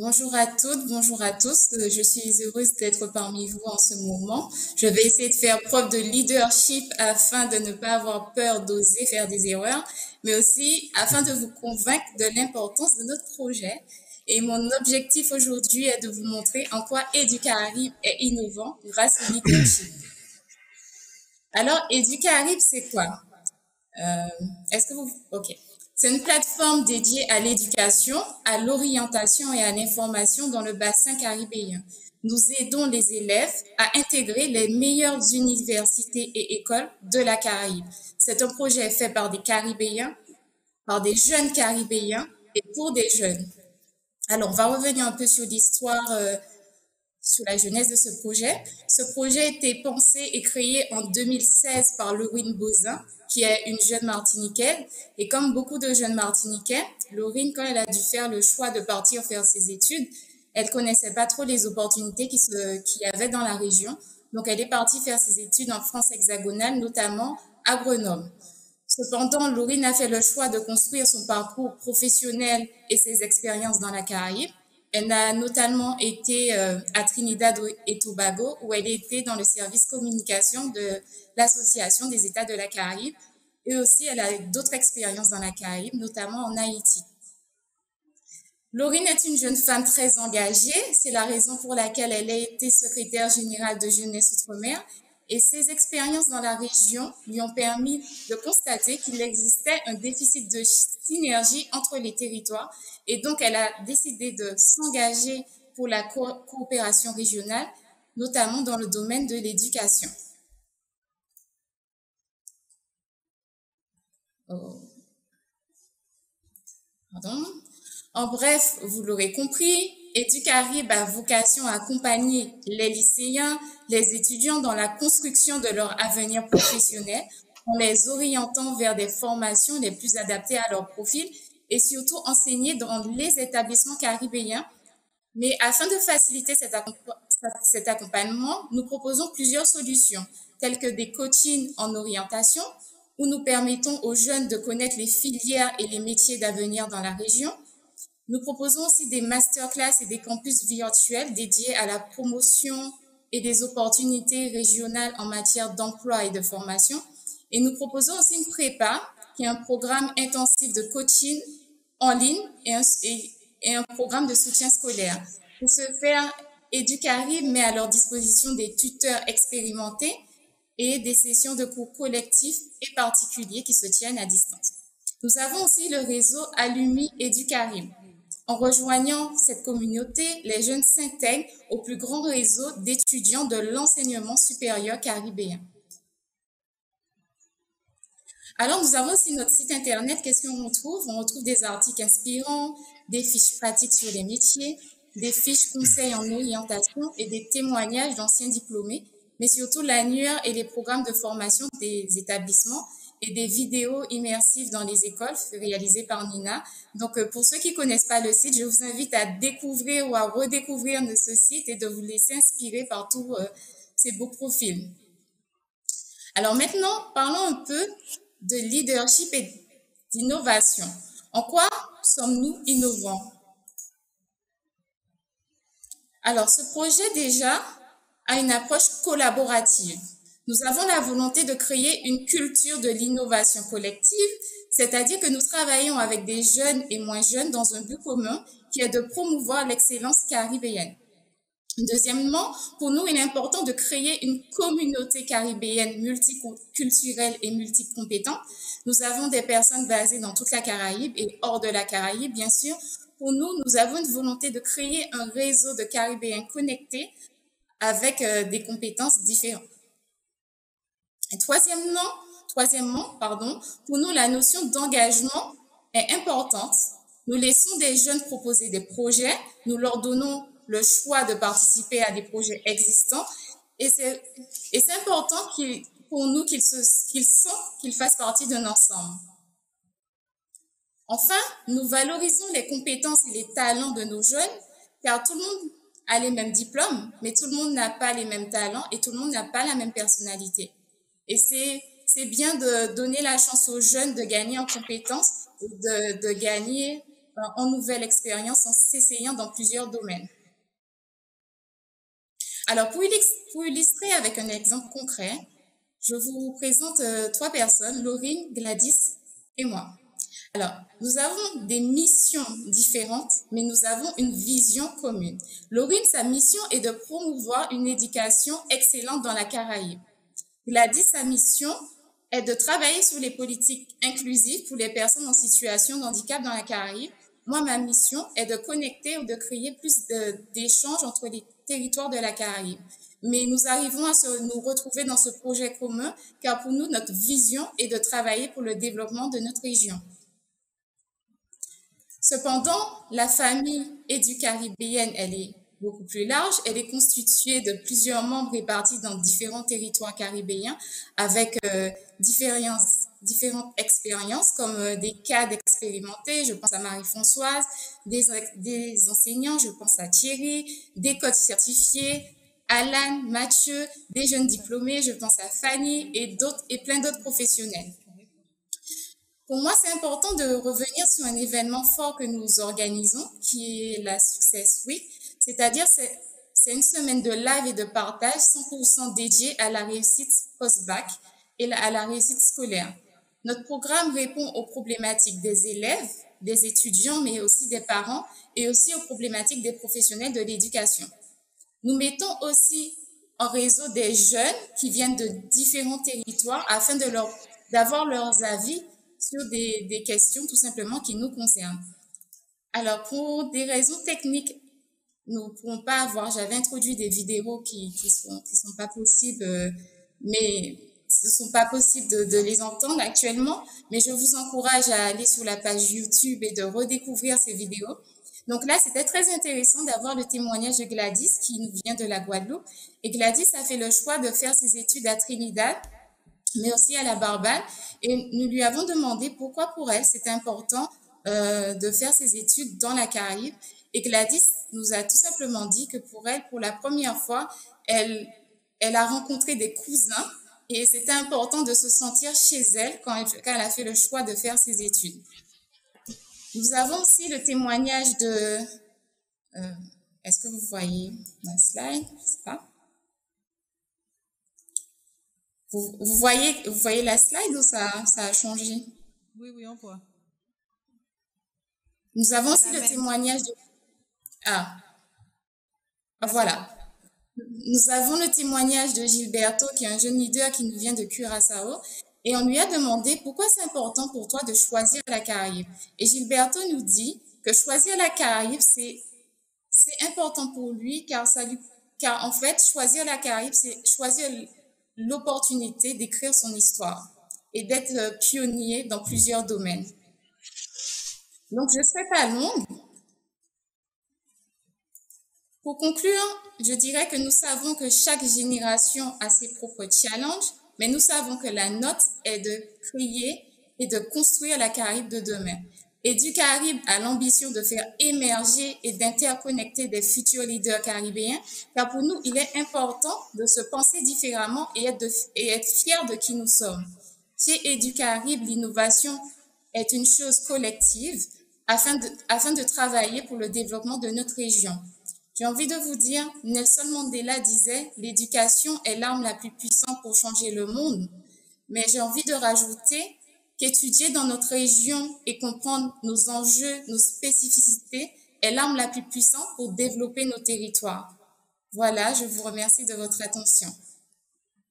Bonjour à toutes, bonjour à tous. Je suis heureuse d'être parmi vous en ce moment. Je vais essayer de faire preuve de leadership afin de ne pas avoir peur d'oser faire des erreurs, mais aussi afin de vous convaincre de l'importance de notre projet. Et mon objectif aujourd'hui est de vous montrer en quoi Educaribe est innovant grâce au leadership. Alors, Educaribe, c'est quoi? Est-ce que vous... OK. C'est une plateforme dédiée à l'éducation, à l'orientation et à l'information dans le bassin caribéen. Nous aidons les élèves à intégrer les meilleures universités et écoles de la Caraïbe. C'est un projet fait par des Caribéens, par des jeunes Caribéens et pour des jeunes. Alors, on va revenir un peu sur l'histoire, sur la jeunesse de ce projet. Ce projet a été pensé et créé en 2016 par Laurine Bozin, qui est une jeune Martiniquaise. Et comme beaucoup de jeunes Martiniquais, Laurine, quand elle a dû faire le choix de partir faire ses études, elle connaissait pas trop les opportunités qu'il y avait dans la région. Donc, elle est partie faire ses études en France hexagonale, notamment à Grenoble. Cependant, Laurine a fait le choix de construire son parcours professionnel et ses expériences dans la Caraïbe. Elle a notamment été à Trinidad et Tobago, où elle était dans le service communication de l'Association des États de la Caraïbe. Et aussi, elle a d'autres expériences dans la Caraïbe, notamment en Haïti. Laurine est une jeune femme très engagée. C'est la raison pour laquelle elle a été secrétaire générale de Jeunesse Outre-mer. Et ses expériences dans la région lui ont permis de constater qu'il existait un déficit de synergie entre les territoires. Et donc, elle a décidé de s'engager pour la coopération régionale, notamment dans le domaine de l'éducation. Oh, pardon. En bref, vous l'aurez compris, Educaribe a vocation à accompagner les lycéens, les étudiants dans la construction de leur avenir professionnel, en les orientant vers des formations les plus adaptées à leur profil et surtout enseigner dans les établissements caribéens. Mais afin de faciliter cet accompagnement, nous proposons plusieurs solutions, telles que des coachings en orientation, où nous permettons aux jeunes de connaître les filières et les métiers d'avenir dans la région. Nous proposons aussi des masterclass et des campus virtuels dédiés à la promotion et des opportunités régionales en matière d'emploi et de formation. Et nous proposons aussi une prépa, qui est un programme intensif de coaching en ligne et un programme de soutien scolaire. Pour ce faire, Educaribe met à leur disposition des tuteurs expérimentés et des sessions de cours collectifs et particuliers qui se tiennent à distance. Nous avons aussi le réseau Alumni Educaribe. En rejoignant cette communauté, les jeunes s'intègrent au plus grand réseau d'étudiants de l'enseignement supérieur caribéen. Alors, nous avons aussi notre site internet. Qu'est-ce qu'on retrouve? On retrouve des articles inspirants, des fiches pratiques sur les métiers, des fiches conseils en orientation et des témoignages d'anciens diplômés, mais surtout l'annuaire et les programmes de formation des établissements et des vidéos immersives dans les écoles réalisées par Nina. Donc, pour ceux qui connaissent pas le site, je vous invite à découvrir ou à redécouvrir ce site et de vous laisser inspirer par tous ces beaux profils. Alors maintenant, parlons un peu de leadership et d'innovation. En quoi sommes-nous innovants? Alors, ce projet déjà a une approche collaborative. Nous avons la volonté de créer une culture de l'innovation collective, c'est-à-dire que nous travaillons avec des jeunes et moins jeunes dans un but commun qui est de promouvoir l'excellence caribéenne. Deuxièmement, pour nous, il est important de créer une communauté caribéenne multiculturelle et multicompétente. Nous avons des personnes basées dans toute la Caraïbe et hors de la Caraïbe, bien sûr. Pour nous, nous avons une volonté de créer un réseau de Caribéens connectés avec des compétences différentes. Et troisièmement, pour nous, la notion d'engagement est importante. Nous laissons des jeunes proposer des projets, nous leur donnons le choix de participer à des projets existants et c'est important pour nous qu'ils sentent qu'ils fassent partie d'un ensemble. Enfin, nous valorisons les compétences et les talents de nos jeunes car tout le monde a les mêmes diplômes, mais tout le monde n'a pas les mêmes talents et tout le monde n'a pas la même personnalité. Et c'est bien de donner la chance aux jeunes de gagner en compétences, de gagner en nouvelles expériences en s'essayant dans plusieurs domaines. Alors, pour illustrer avec un exemple concret, je vous présente trois personnes, Laurine, Gladys et moi. Alors, nous avons des missions différentes, mais nous avons une vision commune. Laurine, sa mission est de promouvoir une éducation excellente dans la Caraïbe. Gladys, sa mission est de travailler sur les politiques inclusives pour les personnes en situation de handicap dans la Caraïbe. Moi, ma mission est de connecter ou de créer plus d'échanges entre les territoires de la Caraïbe. Mais nous arrivons à nous retrouver dans ce projet commun, car pour nous, notre vision est de travailler pour le développement de notre région. Cependant, la famille éducaribéenne, elle est beaucoup plus large. Elle est constituée de plusieurs membres répartis dans différents territoires caribéens avec différentes expériences comme des cadres expérimentés. Je pense à Marie-Françoise, des enseignants, je pense à Thierry, des coachs certifiés, Alan, Mathieu, des jeunes diplômés, je pense à Fanny et plein d'autres professionnels. Pour moi, c'est important de revenir sur un événement fort que nous organisons, qui est la Success Week, c'est-à-dire c'est une semaine de live et de partage 100% dédiée à la réussite post-bac et à la réussite scolaire. Notre programme répond aux problématiques des élèves, des étudiants, mais aussi des parents et aussi aux problématiques des professionnels de l'éducation. Nous mettons aussi en réseau des jeunes qui viennent de différents territoires afin d'avoir leurs avis sur des questions tout simplement qui nous concernent. Alors, pour des raisons techniques, nous ne pourrons pas avoir, j'avais introduit des vidéos qui sont pas possibles, mais ce ne sont pas possibles de les entendre actuellement, mais je vous encourage à aller sur la page YouTube et de redécouvrir ces vidéos. Donc là, c'était très intéressant d'avoir le témoignage de Gladys qui nous vient de la Guadeloupe. Et Gladys a fait le choix de faire ses études à Trinidad, mais aussi à la Barbade. Et nous lui avons demandé pourquoi pour elle, c'était important de faire ses études dans la Caraïbe. Et Gladys nous a tout simplement dit que pour elle, pour la première fois, elle a rencontré des cousins et c'était important de se sentir chez elle quand elle a fait le choix de faire ses études. Nous avons aussi le témoignage de... est-ce que vous voyez la slide? Je sais pas. Vous voyez la slide ou ça a changé? Oui, on voit. Nous avons aussi le témoignage de... Voilà. Nous avons le témoignage de Gilberto, qui est un jeune leader qui nous vient de Curaçao. Et on lui a demandé pourquoi c'est important pour toi de choisir la Caraïbe. Et Gilberto nous dit que choisir la Caraïbe, c'est important pour lui car en fait, choisir la Caraïbe, c'est choisir l'opportunité d'écrire son histoire et d'être pionnier dans plusieurs domaines. Donc, je ne serai pas longue. Pour conclure, je dirais que nous savons que chaque génération a ses propres challenges, mais nous savons que la nôtre est de créer et de construire la Caraïbe de demain. EduCaribe a l'ambition de faire émerger et d'interconnecter des futurs leaders caribéens, car pour nous, il est important de se penser différemment et être fiers de qui nous sommes. Chez EduCaribe, l'innovation est une chose collective afin de travailler pour le développement de notre région. J'ai envie de vous dire, Nelson Mandela disait « L'éducation est l'arme la plus puissante pour changer le monde ». Mais j'ai envie de rajouter qu'étudier dans notre région et comprendre nos enjeux, nos spécificités est l'arme la plus puissante pour développer nos territoires. Voilà, je vous remercie de votre attention.